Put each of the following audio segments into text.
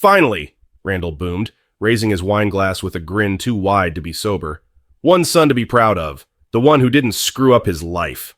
Finally, Randall boomed, raising his wine glass with a grin too wide to be sober. One son to be proud of, the one who didn't screw up his life.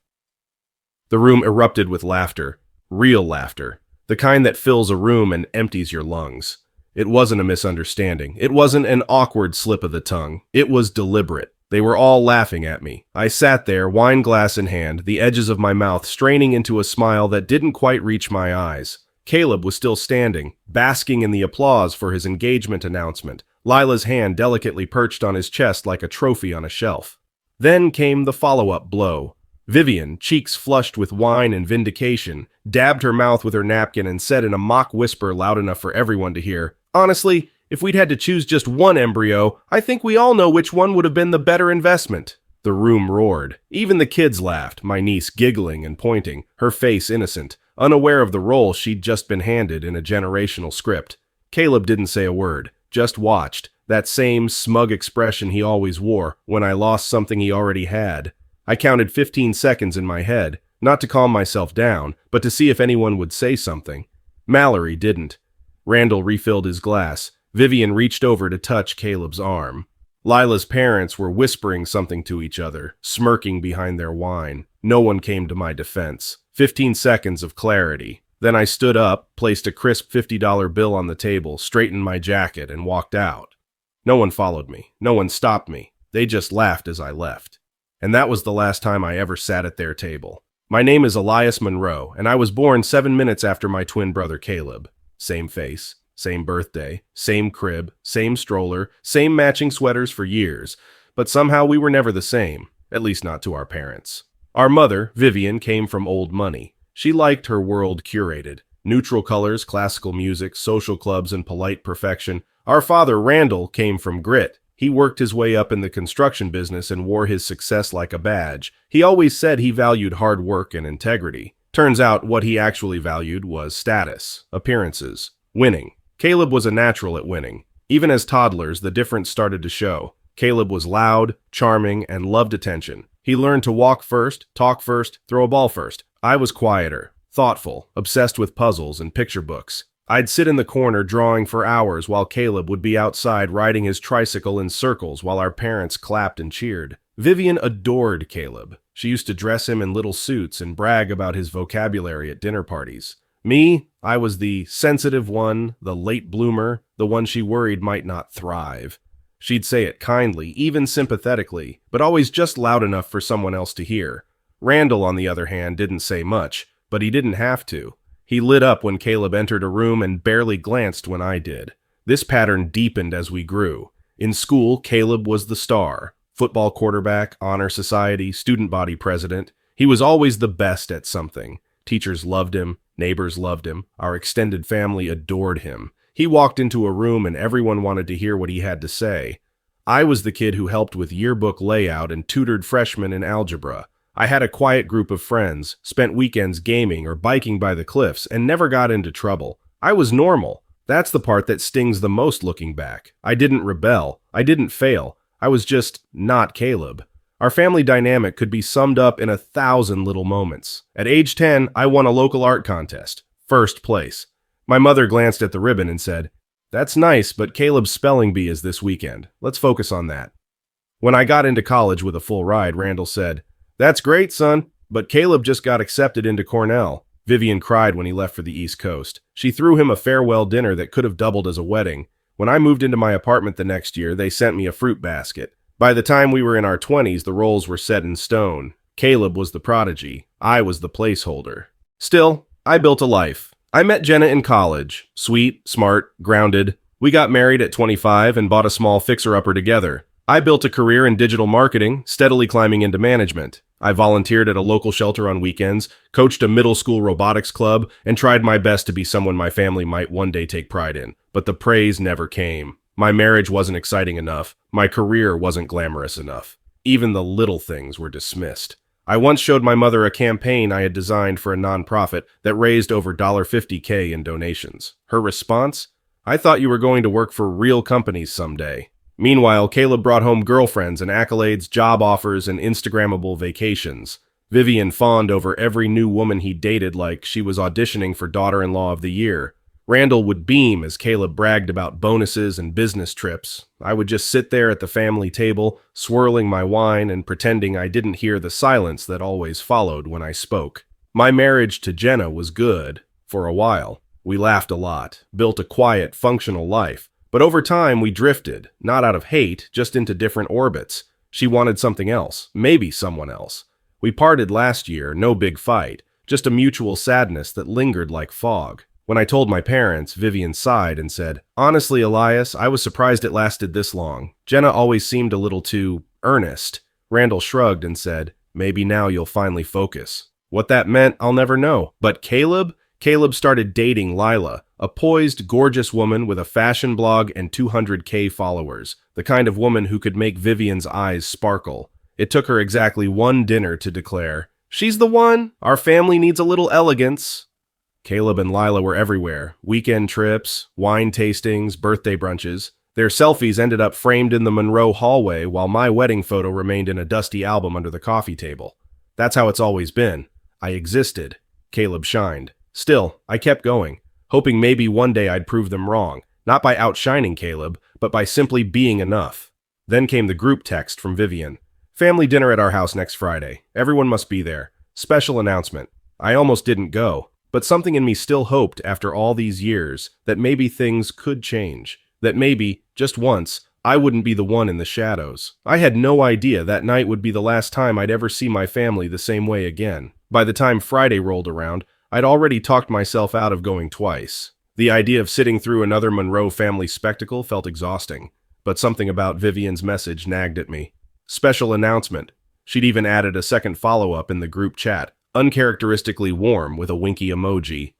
The room erupted with laughter, real laughter, the kind that fills a room and empties your lungs. It wasn't a misunderstanding. It wasn't an awkward slip of the tongue. It was deliberate. They were all laughing at me. I sat there, wine glass in hand, the edges of my mouth straining into a smile that didn't quite reach my eyes. Caleb was still standing, basking in the applause for his engagement announcement, Lila's hand delicately perched on his chest like a trophy on a shelf. Then came the follow-up blow. Vivian, cheeks flushed with wine and vindication, dabbed her mouth with her napkin and said in a mock whisper loud enough for everyone to hear, "Honestly, if we'd had to choose just one embryo, I think we all know which one would have been the better investment." The room roared. Even the kids laughed, my niece giggling and pointing, her face innocent, unaware of the role she'd just been handed in a generational script. Caleb didn't say a word, just watched, that same smug expression he always wore when I lost something he already had. I counted 15 seconds in my head, not to calm myself down, but to see if anyone would say something. Mallory didn't. Randall refilled his glass. Vivian reached over to touch Caleb's arm. Lila's parents were whispering something to each other, smirking behind their wine. No one came to my defense. 15 seconds of clarity. Then I stood up, placed a crisp $50 bill on the table, straightened my jacket, and walked out. No one followed me. No one stopped me. They just laughed as I left. And that was the last time I ever sat at their table. My name is Elias Monroe, and I was born 7 minutes after my twin brother Caleb. Same face, same birthday, same crib, same stroller, same matching sweaters for years, but somehow we were never the same, at least not to our parents. Our mother, Vivian, came from old money. She liked her world curated. Neutral colors, classical music, social clubs, and polite perfection. Our father, Randall, came from grit. He worked his way up in the construction business and wore his success like a badge. He always said he valued hard work and integrity. Turns out what he actually valued was status, appearances, winning. Caleb was a natural at winning. Even as toddlers, the difference started to show. Caleb was loud, charming, and loved attention. He learned to walk first, talk first, throw a ball first. I was quieter, thoughtful, obsessed with puzzles and picture books. I'd sit in the corner drawing for hours while Caleb would be outside riding his tricycle in circles while our parents clapped and cheered. Vivian adored Caleb. She used to dress him in little suits and brag about his vocabulary at dinner parties. Me, I was the sensitive one, the late bloomer, the one she worried might not thrive. She'd say it kindly, even sympathetically, but always just loud enough for someone else to hear. Randall, on the other hand, didn't say much, but he didn't have to. He lit up when Caleb entered a room and barely glanced when I did. This pattern deepened as we grew. In school, Caleb was the star. Football quarterback, honor society, student body president. He was always the best at something. Teachers loved him. Neighbors loved him. Our extended family adored him. He walked into a room and everyone wanted to hear what he had to say. I was the kid who helped with yearbook layout and tutored freshmen in algebra. I had a quiet group of friends, spent weekends gaming or biking by the cliffs, and never got into trouble. I was normal. That's the part that stings the most looking back. I didn't rebel. I didn't fail. I was just not Caleb. Our family dynamic could be summed up in 1,000 little moments. At age 10, I won a local art contest. First place. My mother glanced at the ribbon and said, "That's nice, but Caleb's spelling bee is this weekend. Let's focus on that." When I got into college with a full ride, Randall said, "That's great, son, but Caleb just got accepted into Cornell." Vivian cried when he left for the East Coast. She threw him a farewell dinner that could have doubled as a wedding. When I moved into my apartment the next year, they sent me a fruit basket. By the time we were in our 20s, the roles were set in stone. Caleb was the prodigy. I was the placeholder. Still, I built a life. I met Jenna in college. Sweet, smart, grounded. We got married at 25 and bought a small fixer-upper together. I built a career in digital marketing, steadily climbing into management. I volunteered at a local shelter on weekends, coached a middle school robotics club, and tried my best to be someone my family might one day take pride in. But the praise never came. My marriage wasn't exciting enough. My career wasn't glamorous enough. Even the little things were dismissed. I once showed my mother a campaign I had designed for a nonprofit that raised over $50K in donations. Her response? "I thought you were going to work for real companies someday." Meanwhile, Caleb brought home girlfriends and accolades, job offers, and Instagrammable vacations. Vivian fawned over every new woman he dated like she was auditioning for daughter-in-law of the year. Randall would beam as Caleb bragged about bonuses and business trips. I would just sit there at the family table, swirling my wine and pretending I didn't hear the silence that always followed when I spoke. My marriage to Jenna was good, for a while. We laughed a lot, built a quiet, functional life. But over time, we drifted, not out of hate, just into different orbits. She wanted something else, maybe someone else. We parted last year, no big fight, just a mutual sadness that lingered like fog. When I told my parents, Vivian sighed and said, "Honestly, Elias, I was surprised it lasted this long. Jenna always seemed a little too earnest." Randall shrugged and said, "Maybe now you'll finally focus." What that meant, I'll never know. But Caleb started dating Lila, a poised, gorgeous woman with a fashion blog and 200K followers, the kind of woman who could make Vivian's eyes sparkle. It took her exactly one dinner to declare, "She's the one. Our family needs a little elegance." Caleb and Lila were everywhere. Weekend trips, wine tastings, birthday brunches. Their selfies ended up framed in the Monroe hallway while my wedding photo remained in a dusty album under the coffee table. That's how it's always been. I existed. Caleb shined. Still, I kept going, hoping maybe one day I'd prove them wrong, not by outshining Caleb, but by simply being enough. Then came the group text from Vivian. "Family dinner at our house next Friday. Everyone must be there. Special announcement." I almost didn't go. But something in me still hoped, after all these years, that maybe things could change. That maybe, just once, I wouldn't be the one in the shadows. I had no idea that night would be the last time I'd ever see my family the same way again. By the time Friday rolled around, I'd already talked myself out of going twice. The idea of sitting through another Monroe family spectacle felt exhausting. But something about Vivian's message nagged at me. Special announcement. She'd even added a second follow-up in the group chat. Uncharacteristically warm with a winky emoji.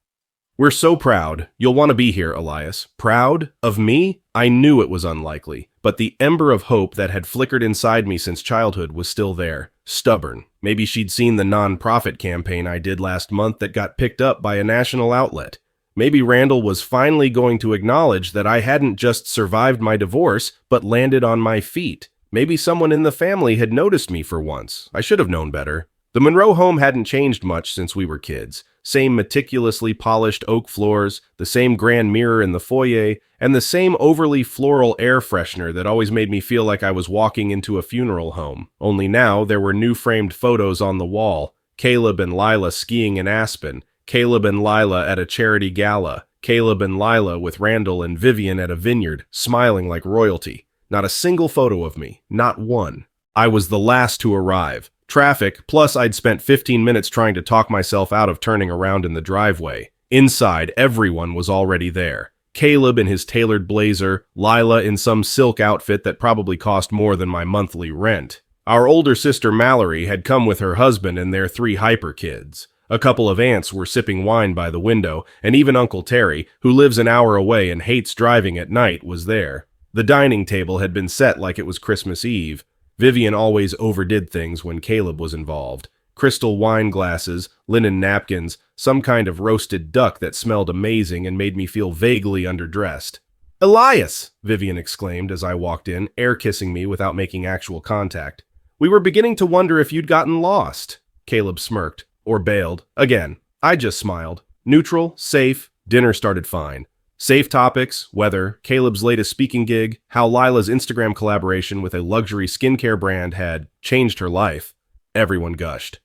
"We're so proud. You'll want to be here, Elias." Proud? Of me? I knew it was unlikely, but the ember of hope that had flickered inside me since childhood was still there. Stubborn. Maybe she'd seen the non-profit campaign I did last month that got picked up by a national outlet. Maybe Randall was finally going to acknowledge that I hadn't just survived my divorce, but landed on my feet. Maybe someone in the family had noticed me for once. I should have known better. The Monroe home hadn't changed much since we were kids. Same meticulously polished oak floors, the same grand mirror in the foyer, and the same overly floral air freshener that always made me feel like I was walking into a funeral home. Only now there were new framed photos on the wall. Caleb and Lila skiing in Aspen. Caleb and Lila at a charity gala. Caleb and Lila with Randall and Vivian at a vineyard, smiling like royalty. Not a single photo of me. Not one. I was the last to arrive. Traffic, plus I'd spent 15 minutes trying to talk myself out of turning around in the driveway. Inside, everyone was already there. Caleb in his tailored blazer, Lila in some silk outfit that probably cost more than my monthly rent. Our older sister Mallory had come with her husband and their 3 hyper kids. A couple of aunts were sipping wine by the window, and even Uncle Terry, who lives an hour away and hates driving at night, was there. The dining table had been set like it was Christmas Eve. Vivian always overdid things when Caleb was involved. Crystal wine glasses, linen napkins, some kind of roasted duck that smelled amazing and made me feel vaguely underdressed. "Elias!" Vivian exclaimed as I walked in, air-kissing me without making actual contact. "We were beginning to wonder if you'd gotten lost." Caleb smirked, or bailed. Again, I just smiled. Neutral, safe, dinner started fine. Safe topics, weather, Caleb's latest speaking gig, how Lila's Instagram collaboration with a luxury skincare brand had changed her life. Everyone gushed.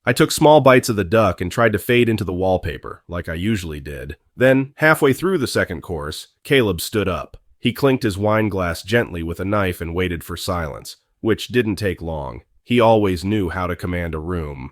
I took small bites of the duck and tried to fade into the wallpaper, like I usually did. Then, halfway through the second course, Caleb stood up. He clinked his wine glass gently with a knife and waited for silence, which didn't take long. He always knew how to command a room.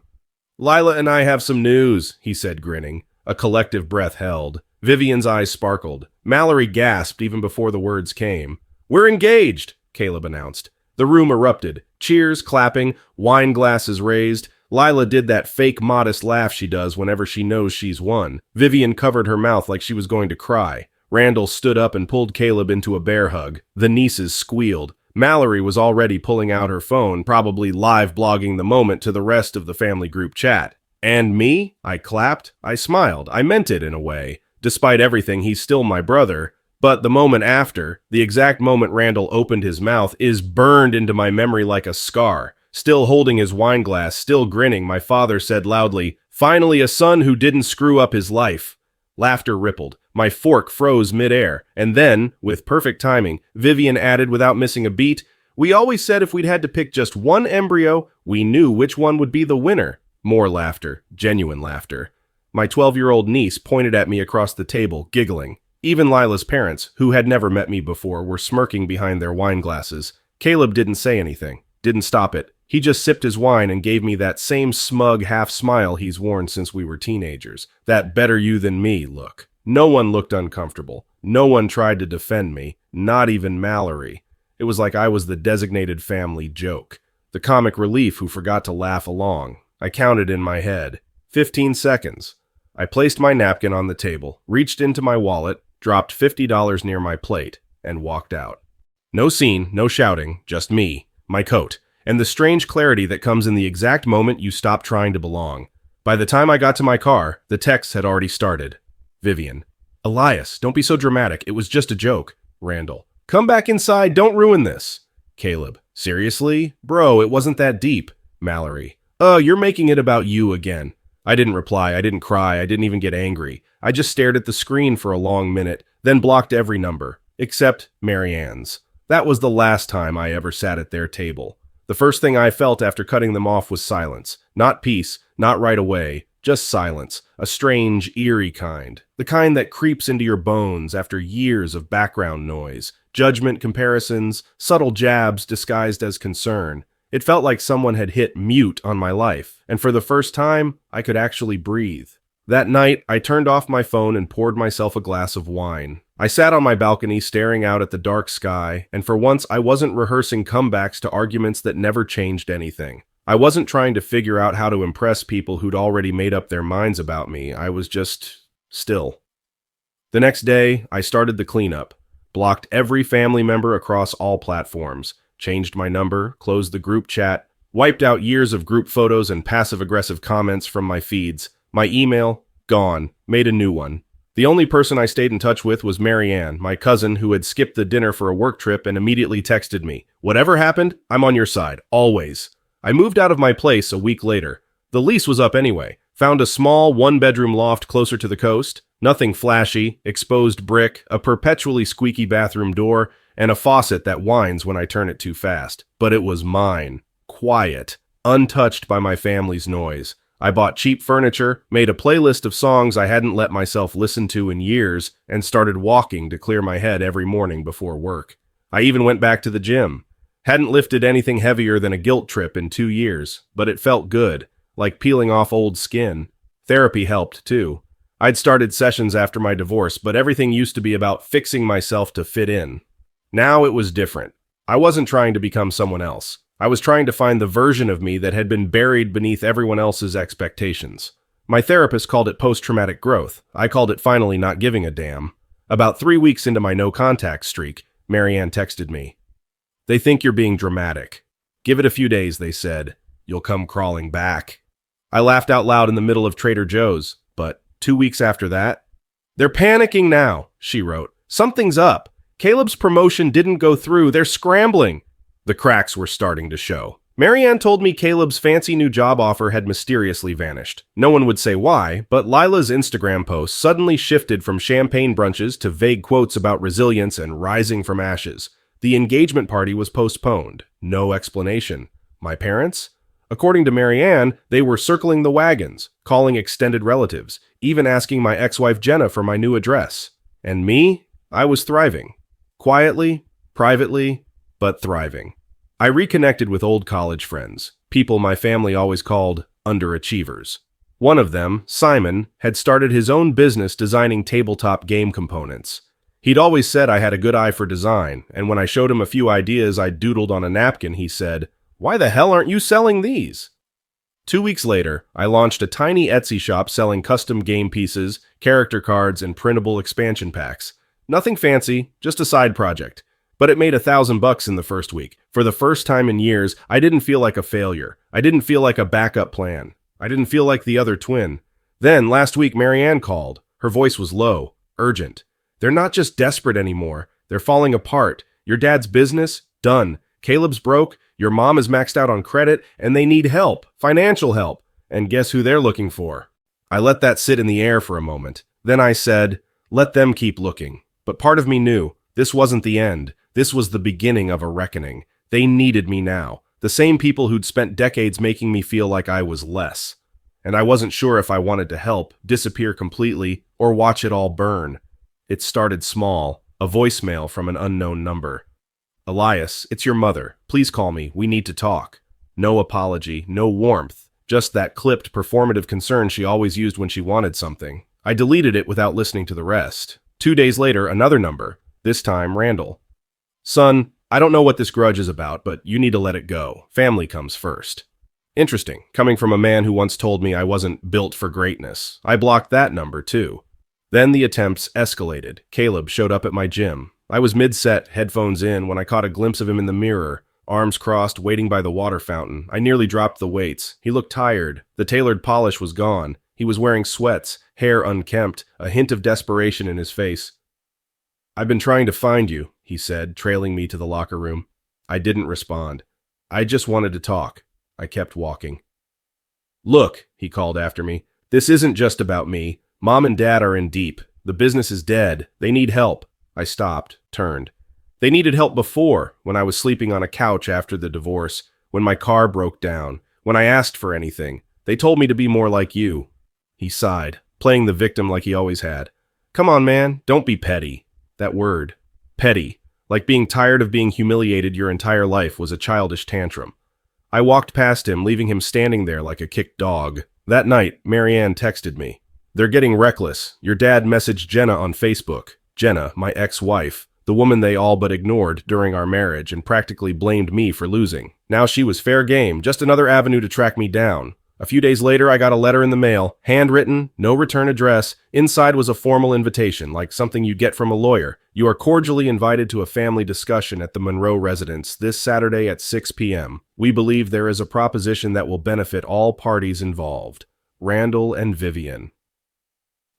"Lila and I have some news," he said, grinning. A collective breath held. Vivian's eyes sparkled. Mallory gasped even before the words came. "We're engaged," Caleb announced. The room erupted. Cheers, clapping, wine glasses raised. Lila did that fake modest laugh she does whenever she knows she's won. Vivian covered her mouth like she was going to cry. Randall stood up and pulled Caleb into a bear hug. The nieces squealed. Mallory was already pulling out her phone, probably live blogging the moment to the rest of the family group chat. "And me?" I clapped. I smiled. I meant it in a way. Despite everything, he's still my brother. But the moment after, the exact moment Randall opened his mouth, is burned into my memory like a scar. Still holding his wine glass, still grinning, my father said loudly, "Finally a son who didn't screw up his life." Laughter rippled. My fork froze midair, and then, with perfect timing, Vivian added without missing a beat, "We always said if we'd had to pick just one embryo, we knew which one would be the winner." More laughter, genuine laughter. My 12-year-old niece pointed at me across the table, giggling. Even Lila's parents, who had never met me before, were smirking behind their wine glasses. Caleb didn't say anything, didn't stop it. He just sipped his wine and gave me that same smug half-smile he's worn since we were teenagers. That better-you-than-me look. No one looked uncomfortable. No one tried to defend me, not even Mallory. It was like I was the designated family joke, the comic relief who forgot to laugh along. I counted in my head. 15 seconds. I placed my napkin on the table, reached into my wallet, dropped $50 near my plate, and walked out. No scene, no shouting, just me, my coat, and the strange clarity that comes in the exact moment you stop trying to belong. By the time I got to my car, the texts had already started. Vivian. Elias, don't be so dramatic. It was just a joke. Randall. Come back inside. Don't ruin this. Caleb. Seriously? Bro, it wasn't that deep. Mallory. You're making it about you again. I didn't reply. I didn't cry. I didn't even get angry. I just stared at the screen for a long minute, then blocked every number, except Marianne's. That was the last time I ever sat at their table. The first thing I felt after cutting them off was silence. Not peace, not right away, just silence. A strange, eerie kind. The kind that creeps into your bones after years of background noise, judgment comparisons, subtle jabs disguised as concern. It felt like someone had hit mute on my life, and for the first time, I could actually breathe. That night, I turned off my phone and poured myself a glass of wine. I sat on my balcony staring out at the dark sky, and for once I wasn't rehearsing comebacks to arguments that never changed anything. I wasn't trying to figure out how to impress people who'd already made up their minds about me. I was just still. The next day, I started the cleanup, blocked every family member across all platforms, changed my number, closed the group chat, wiped out years of group photos and passive-aggressive comments from my feeds. My email, gone, made a new one. The only person I stayed in touch with was Marianne, my cousin who had skipped the dinner for a work trip and immediately texted me, "Whatever happened, I'm on your side, always." I moved out of my place a week later. The lease was up anyway. Found a small one-bedroom loft closer to the coast. Nothing flashy, exposed brick, a perpetually squeaky bathroom door, and a faucet that whines when I turn it too fast. But it was mine. Quiet. Untouched by my family's noise. I bought cheap furniture, made a playlist of songs I hadn't let myself listen to in years, and started walking to clear my head every morning before work. I even went back to the gym. Hadn't lifted anything heavier than a guilt trip in 2 years, but it felt good, like peeling off old skin. Therapy helped, too. I'd started sessions after my divorce, but everything used to be about fixing myself to fit in. Now it was different. I wasn't trying to become someone else. I was trying to find the version of me that had been buried beneath everyone else's expectations. My therapist called it post-traumatic growth. I called it finally not giving a damn. About 3 weeks into my no-contact streak, Marianne texted me. "They think you're being dramatic. Give it a few days," they said. "You'll come crawling back." I laughed out loud in the middle of Trader Joe's, but 2 weeks after that, "They're panicking now," she wrote. "Something's up. Caleb's promotion didn't go through. They're scrambling." The cracks were starting to show. Marianne told me Caleb's fancy new job offer had mysteriously vanished. No one would say why, but Lila's Instagram post suddenly shifted from champagne brunches to vague quotes about resilience and rising from ashes. The engagement party was postponed. No explanation. My parents? According to Marianne, they were circling the wagons, calling extended relatives, even asking my ex-wife Jenna for my new address. And me? I was thriving. Quietly, privately, but thriving. I reconnected with old college friends, people my family always called underachievers. One of them, Simon, had started his own business designing tabletop game components. He'd always said I had a good eye for design, and when I showed him a few ideas I'd doodled on a napkin, he said, "Why the hell aren't you selling these?" 2 weeks later, I launched a tiny Etsy shop selling custom game pieces, character cards, and printable expansion packs. Nothing fancy, just a side project. But it made $1,000 in the first week. For the first time in years, I didn't feel like a failure. I didn't feel like a backup plan. I didn't feel like the other twin. Then, last week, Marianne called. Her voice was low, urgent. "They're not just desperate anymore. They're falling apart. Your dad's business? Done. Caleb's broke. Your mom is maxed out on credit, and they need help, financial help. And guess who they're looking for?" I let that sit in the air for a moment. Then I said, Let them keep looking. But part of me knew this wasn't the end. This was the beginning of a reckoning. They needed me now. The same people who'd spent decades making me feel like I was less. And I wasn't sure if I wanted to help, disappear completely, or watch it all burn. It started small, a voicemail from an unknown number. "Elias, it's your mother. Please call me. We need to talk." No apology, no warmth, just that clipped, performative concern she always used when she wanted something. I deleted it without listening to the rest. 2 days later, another number, this time Randall. "Son, I don't know what this grudge is about, but you need to let it go. Family comes first." Interesting, coming from a man who once told me I wasn't built for greatness. I blocked that number, too. Then the attempts escalated. Caleb showed up at my gym. I was mid-set, headphones in, when I caught a glimpse of him in the mirror, arms crossed, waiting by the water fountain. I nearly dropped the weights. He looked tired. The tailored polish was gone. He was wearing sweats, hair unkempt, a hint of desperation in his face. "I've been trying to find you," he said, trailing me to the locker room. I didn't respond. I just wanted to talk. I kept walking. "Look," he called after me, "this isn't just about me. Mom and Dad are in deep. The business is dead. They need help." I stopped, turned. They needed help before, when I was sleeping on a couch after the divorce, when my car broke down, when I asked for anything. They told me to be more like you. He sighed, playing the victim like he always had. "Come on, man, don't be petty." That word, petty, like being tired of being humiliated your entire life, was a childish tantrum. I walked past him, leaving him standing there like a kicked dog. That night, Marianne texted me. "They're getting reckless. Your dad messaged Jenna on Facebook." Jenna, my ex-wife, the woman they all but ignored during our marriage and practically blamed me for losing. Now she was fair game, just another avenue to track me down. A few days later, I got a letter in the mail, handwritten, no return address. Inside was a formal invitation, like something you'd get from a lawyer. "You are cordially invited to a family discussion at the Monroe residence this Saturday at 6 p.m. We believe there is a proposition that will benefit all parties involved. Randall and Vivian."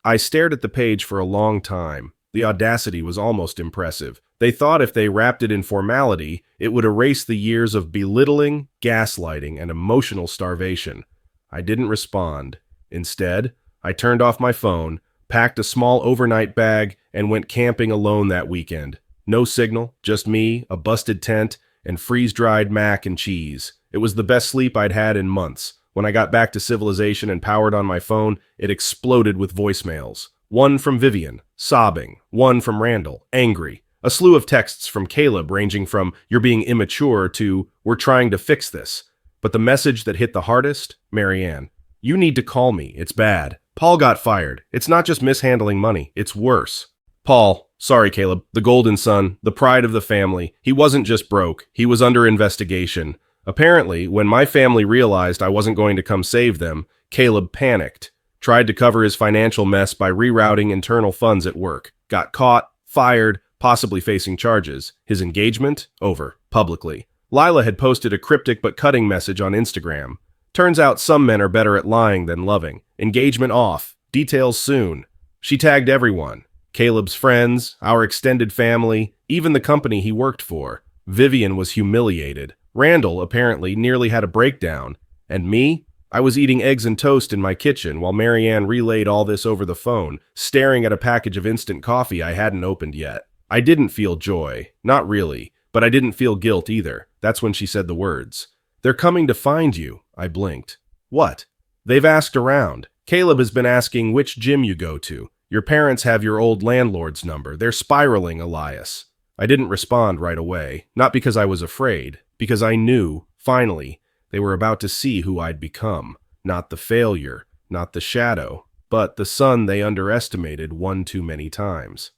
I stared at the page for a long time. The audacity was almost impressive. They thought if they wrapped it in formality, it would erase the years of belittling, gaslighting, and emotional starvation. I didn't respond. Instead, I turned off my phone, packed a small overnight bag, and went camping alone that weekend. No signal, just me, a busted tent, and freeze-dried mac and cheese. It was the best sleep I'd had in months. When I got back to civilization and powered on my phone, it exploded with voicemails. One from Vivian, sobbing. One from Randall, angry. A slew of texts from Caleb ranging from "you're being immature" to "we're trying to fix this." But the message that hit the hardest? Marianne. "You need to call me. It's bad. Paul got fired. It's not just mishandling money. It's worse." Paul, sorry Caleb, the golden son, the pride of the family. He wasn't just broke. He was under investigation. Apparently, when my family realized I wasn't going to come save them, Caleb panicked. Tried to cover his financial mess by rerouting internal funds at work. Got caught, fired, possibly facing charges. His engagement? Over. Publicly. Lila had posted a cryptic but cutting message on Instagram. Turns out some men are better at lying than loving. Engagement off. Details soon. She tagged everyone. Caleb's friends, our extended family, even the company he worked for. Vivian was humiliated. Randall, apparently, nearly had a breakdown. And me? I was eating eggs and toast in my kitchen while Marianne relayed all this over the phone, staring at a package of instant coffee I hadn't opened yet. I didn't feel joy. Not really. But I didn't feel guilt either. That's when she said the words. "They're coming to find you." I blinked. "What?" "They've asked around. Caleb has been asking which gym you go to. Your parents have your old landlord's number. They're spiraling, Elias." I didn't respond right away. Not because I was afraid. Because I knew, finally, they were about to see who I'd become. Not the failure. Not the shadow. But the son they underestimated one too many times.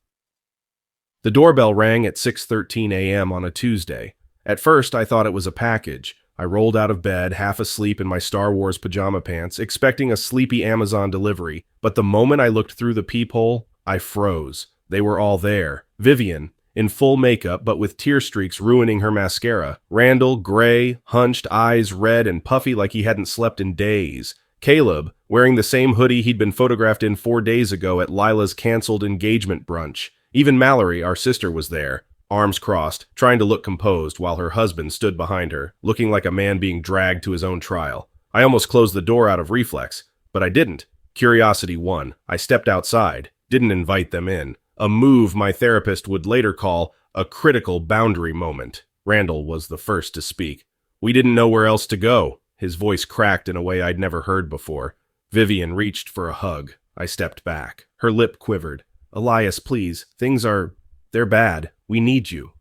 The doorbell rang at 6:13 a.m. on a Tuesday. At first, I thought it was a package. I rolled out of bed, half asleep in my Star Wars pajama pants, expecting a sleepy Amazon delivery. But the moment I looked through the peephole, I froze. They were all there. Vivian, in full makeup but with tear streaks ruining her mascara. Randall, gray, hunched, eyes red and puffy like he hadn't slept in days. Caleb, wearing the same hoodie he'd been photographed in 4 days ago at Lila's canceled engagement brunch. Even Mallory, our sister, was there, arms crossed, trying to look composed while her husband stood behind her, looking like a man being dragged to his own trial. I almost closed the door out of reflex, but I didn't. Curiosity won. I stepped outside. didn't invite them in. A move my therapist would later call a critical boundary moment. Randall was the first to speak. We didn't know where else to go. His voice cracked in a way I'd never heard before. Vivian reached for a hug. I stepped back. Her lip quivered. Elias, please. They're bad. We need you.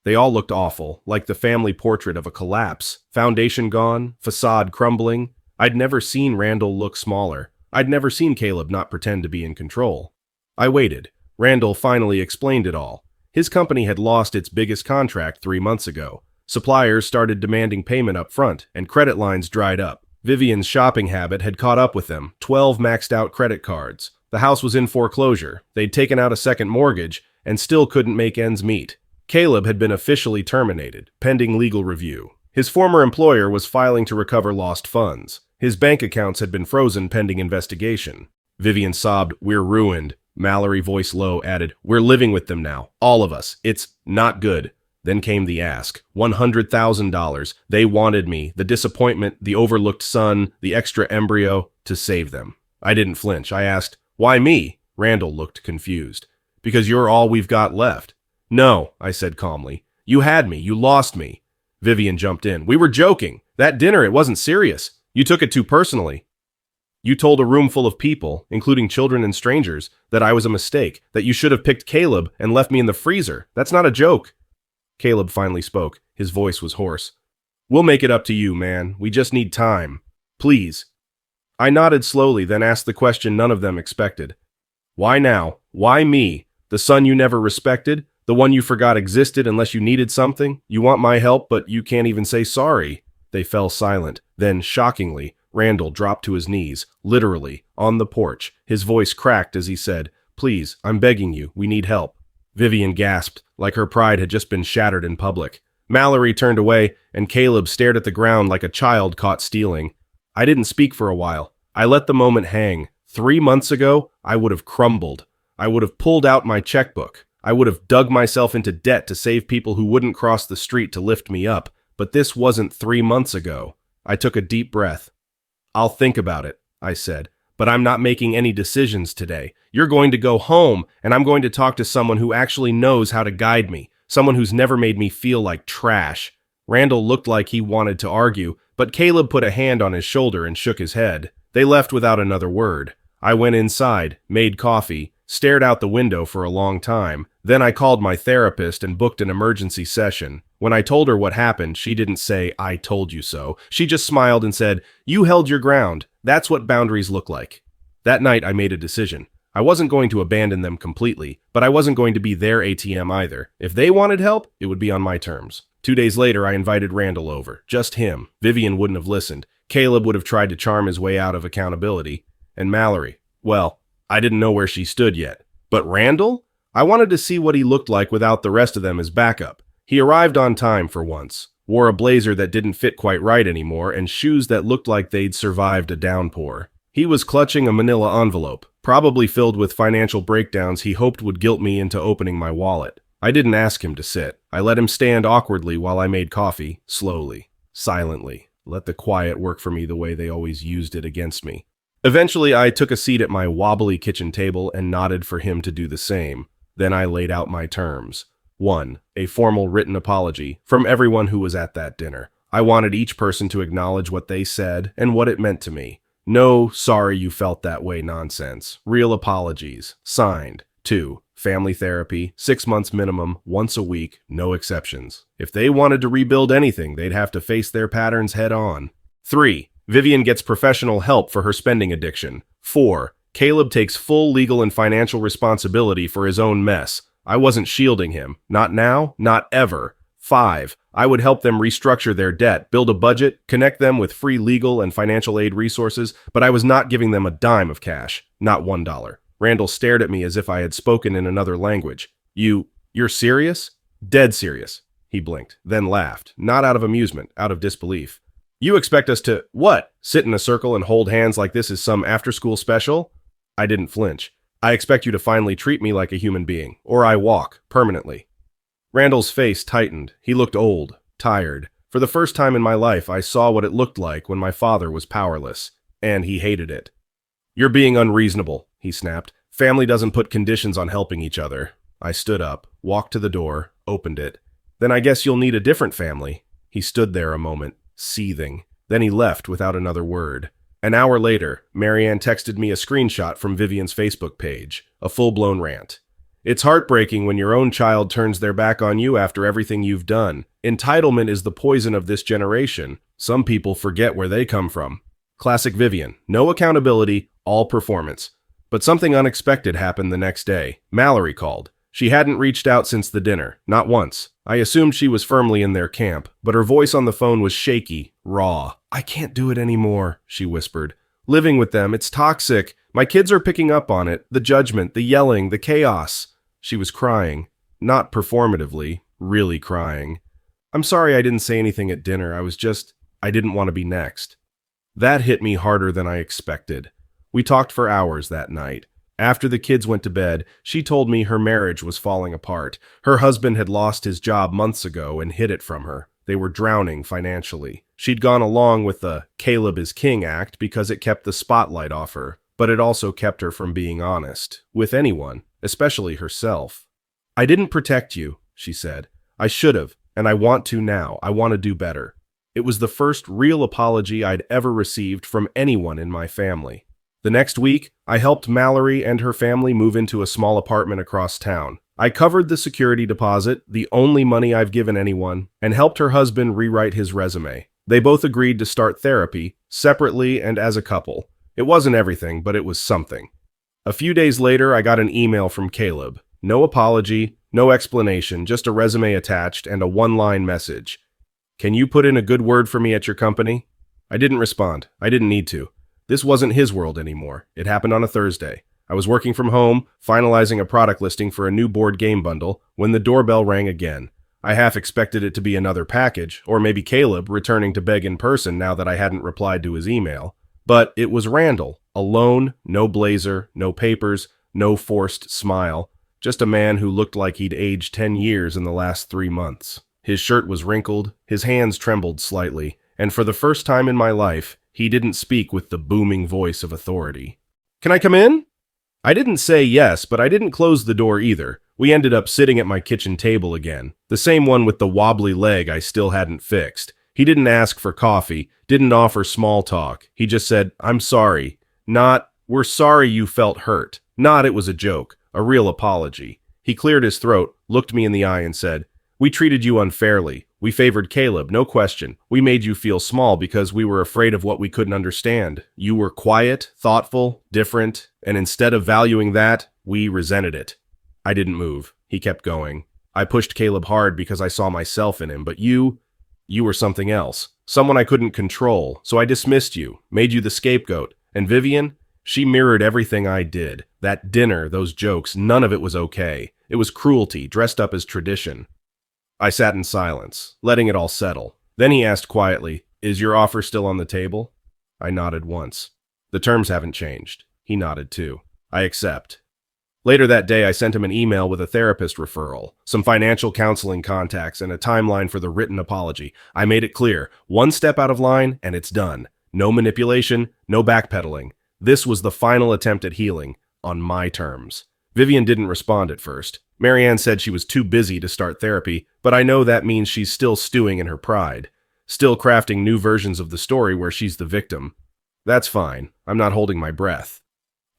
They all looked awful, like the family portrait of a collapse. Foundation gone, facade crumbling. I'd never seen Randall look smaller. I'd never seen Caleb not pretend to be in control. I waited. Randall finally explained it all. His company had lost its biggest contract 3 months ago. Suppliers started demanding payment up front, and credit lines dried up. Vivian's shopping habit had caught up with them, 12 maxed-out credit cards. The house was in foreclosure. They'd taken out a second mortgage and still couldn't make ends meet. Caleb had been officially terminated, pending legal review. His former employer was filing to recover lost funds. His bank accounts had been frozen pending investigation. Vivian sobbed, "We're ruined." Mallory, voice low, added, "We're living with them now. All of us. It's not good." Then came the ask. $100,000. They wanted me, the disappointment, the overlooked son, the extra embryo, to save them. I didn't flinch. I asked, "Why me?" Randall looked confused. "Because you're all we've got left." "No," I said calmly. "You had me. You lost me." Vivian jumped in. "We were joking. That dinner, it wasn't serious. You took it too personally. You told a room full of people, including children and strangers, that I was a mistake, that you should have picked Caleb and left me in the freezer. That's not a joke." Caleb finally spoke. His voice was hoarse. "We'll make it up to you, man. We just need time. Please." I nodded slowly, then asked the question none of them expected. "Why now? Why me? The son you never respected? The one you forgot existed unless you needed something? You want my help, but you can't even say sorry." They fell silent. Then, shockingly, Randall dropped to his knees, literally, on the porch. His voice cracked as he said, "Please, I'm begging you, we need help." Vivian gasped, like her pride had just been shattered in public. Mallory turned away, and Caleb stared at the ground like a child caught stealing. I didn't speak for a while. I let the moment hang. 3 months ago, I would have crumbled. I would have pulled out my checkbook. I would have dug myself into debt to save people who wouldn't cross the street to lift me up. But this wasn't 3 months ago. I took a deep breath. "I'll think about it," I said, "but I'm not making any decisions today. You're going to go home, and I'm going to talk to someone who actually knows how to guide me, someone who's never made me feel like trash." Randall looked like he wanted to argue, but Caleb put a hand on his shoulder and shook his head. They left without another word. I went inside, made coffee, stared out the window for a long time. Then I called my therapist and booked an emergency session. When I told her what happened, she didn't say, "I told you so." She just smiled and said, "You held your ground. That's what boundaries look like." That night, I made a decision. I wasn't going to abandon them completely, but I wasn't going to be their ATM either. If they wanted help, it would be on my terms. 2 days later, I invited Randall over. Just him. Vivian wouldn't have listened. Caleb would have tried to charm his way out of accountability. And Mallory, well, I didn't know where she stood yet. But Randall? I wanted to see what he looked like without the rest of them as backup. He arrived on time for once, wore a blazer that didn't fit quite right anymore, and shoes that looked like they'd survived a downpour. He was clutching a manila envelope, probably filled with financial breakdowns he hoped would guilt me into opening my wallet. I didn't ask him to sit. I let him stand awkwardly while I made coffee, slowly, silently. Let the quiet work for me the way they always used it against me. Eventually, I took a seat at my wobbly kitchen table and nodded for him to do the same. Then I laid out my terms. 1. A formal written apology from everyone who was at that dinner. I wanted each person to acknowledge what they said and what it meant to me. No "sorry you felt that way" nonsense. Real apologies. Signed. 2. Family therapy, 6 months minimum, once a week, no exceptions. If they wanted to rebuild anything, they'd have to face their patterns head on. 3. Vivian gets professional help for her spending addiction. 4. Caleb takes full legal and financial responsibility for his own mess. I wasn't shielding him. Not now, not ever. 5. I would help them restructure their debt, build a budget, connect them with free legal and financial aid resources, but I was not giving them a dime of cash, not $1. Randall stared at me as if I had spoken in another language. You're serious?" "Dead serious." He blinked, then laughed, not out of amusement, out of disbelief. "You expect us to, what, sit in a circle and hold hands like this is some after-school special?" I didn't flinch. "I expect you to finally treat me like a human being, or I walk, permanently." Randall's face tightened. He looked old, tired. For the first time in my life, I saw what it looked like when my father was powerless, and he hated it. "You're being unreasonable," he snapped. Family doesn't put conditions on helping each other. I stood up, walked to the door, opened it. Then I guess you'll need a different family. He stood there a moment, seething. Then he left without another word. An hour later, Marianne texted me a screenshot from Vivian's Facebook page, a full-blown rant. It's heartbreaking when your own child turns their back on you after everything you've done. Entitlement is the poison of this generation. Some people forget where they come from. Classic Vivian. No accountability, all performance. But something unexpected happened the next day. Mallory called. She hadn't reached out since the dinner, not once. I assumed she was firmly in their camp, but her voice on the phone was shaky, raw. "I can't do it anymore," she whispered. "Living with them, it's toxic. My kids are picking up on it. The judgment, the yelling, the chaos." She was crying. Not performatively, really crying. "I'm sorry I didn't say anything at dinner. I didn't want to be next." That hit me harder than I expected. We talked for hours that night. After the kids went to bed, she told me her marriage was falling apart. Her husband had lost his job months ago and hid it from her. They were drowning financially. She'd gone along with the Caleb is King act because it kept the spotlight off her, but it also kept her from being honest with anyone, especially herself. "I didn't protect you," she said. "I should have, and I want to now. I want to do better." It was the first real apology I'd ever received from anyone in my family. The next week, I helped Mallory and her family move into a small apartment across town. I covered the security deposit, the only money I've given anyone, and helped her husband rewrite his resume. They both agreed to start therapy, separately and as a couple. It wasn't everything, but it was something. A few days later, I got an email from Caleb. No apology, no explanation, just a resume attached and a one-line message. "Can you put in a good word for me at your company?" I didn't respond. I didn't need to. This wasn't his world anymore. It happened on a Thursday. I was working from home, finalizing a product listing for a new board game bundle, when the doorbell rang again. I half expected it to be another package, or maybe Caleb returning to beg in person now that I hadn't replied to his email. But it was Randall, alone, no blazer, no papers, no forced smile, just a man who looked like he'd aged 10 years in the last 3 months. His shirt was wrinkled, his hands trembled slightly, and for the first time in my life, he didn't speak with the booming voice of authority. "Can I come in?" I didn't say yes, but I didn't close the door either. We ended up sitting at my kitchen table again, the same one with the wobbly leg I still hadn't fixed. He didn't ask for coffee, didn't offer small talk. He just said, "I'm sorry." Not, "We're sorry you felt hurt." Not, "It was a joke," a real apology. He cleared his throat, looked me in the eye and said, "We treated you unfairly. We favored Caleb, no question. We made you feel small because we were afraid of what we couldn't understand. You were quiet, thoughtful, different, and instead of valuing that, we resented it." I didn't move. He kept going. "I pushed Caleb hard because I saw myself in him, but you were something else. Someone I couldn't control, so I dismissed you, made you the scapegoat. And Vivian, she mirrored everything I did. That dinner, those jokes, none of it was okay. It was cruelty, dressed up as tradition." I sat in silence, letting it all settle. Then he asked quietly, "Is your offer still on the table?" I nodded once. "The terms haven't changed." He nodded too. "I accept." Later that day, I sent him an email with a therapist referral, some financial counseling contacts, and a timeline for the written apology. I made it clear, one step out of line, and it's done. No manipulation, no backpedaling. This was the final attempt at healing, on my terms. Vivian didn't respond at first. Marianne said she was too busy to start therapy, but I know that means she's still stewing in her pride, still crafting new versions of the story where she's the victim. That's fine. I'm not holding my breath.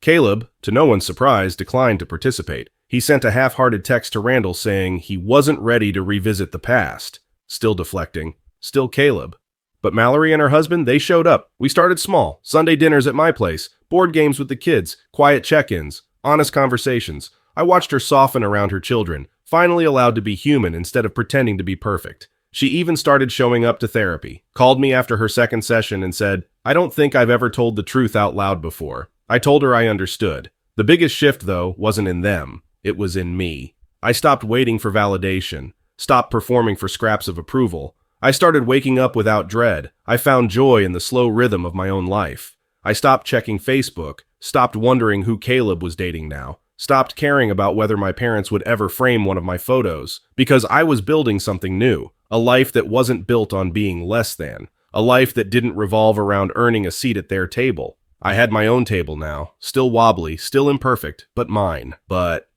Caleb, to no one's surprise, declined to participate. He sent a half-hearted text to Randall saying he wasn't ready to revisit the past. Still deflecting. Still Caleb. But Mallory and her husband, they showed up. We started small. Sunday dinners at my place, board games with the kids, quiet check-ins, honest conversations. I watched her soften around her children, finally allowed to be human instead of pretending to be perfect. She even started showing up to therapy, called me after her second session and said, "I don't think I've ever told the truth out loud before." I told her I understood. The biggest shift, though, wasn't in them. It was in me. I stopped waiting for validation, stopped performing for scraps of approval. I started waking up without dread. I found joy in the slow rhythm of my own life. I stopped checking Facebook, stopped wondering who Caleb was dating now. Stopped caring about whether my parents would ever frame one of my photos, because I was building something new, a life that wasn't built on being less than, a life that didn't revolve around earning a seat at their table. I had my own table now, still wobbly, still imperfect, but mine. But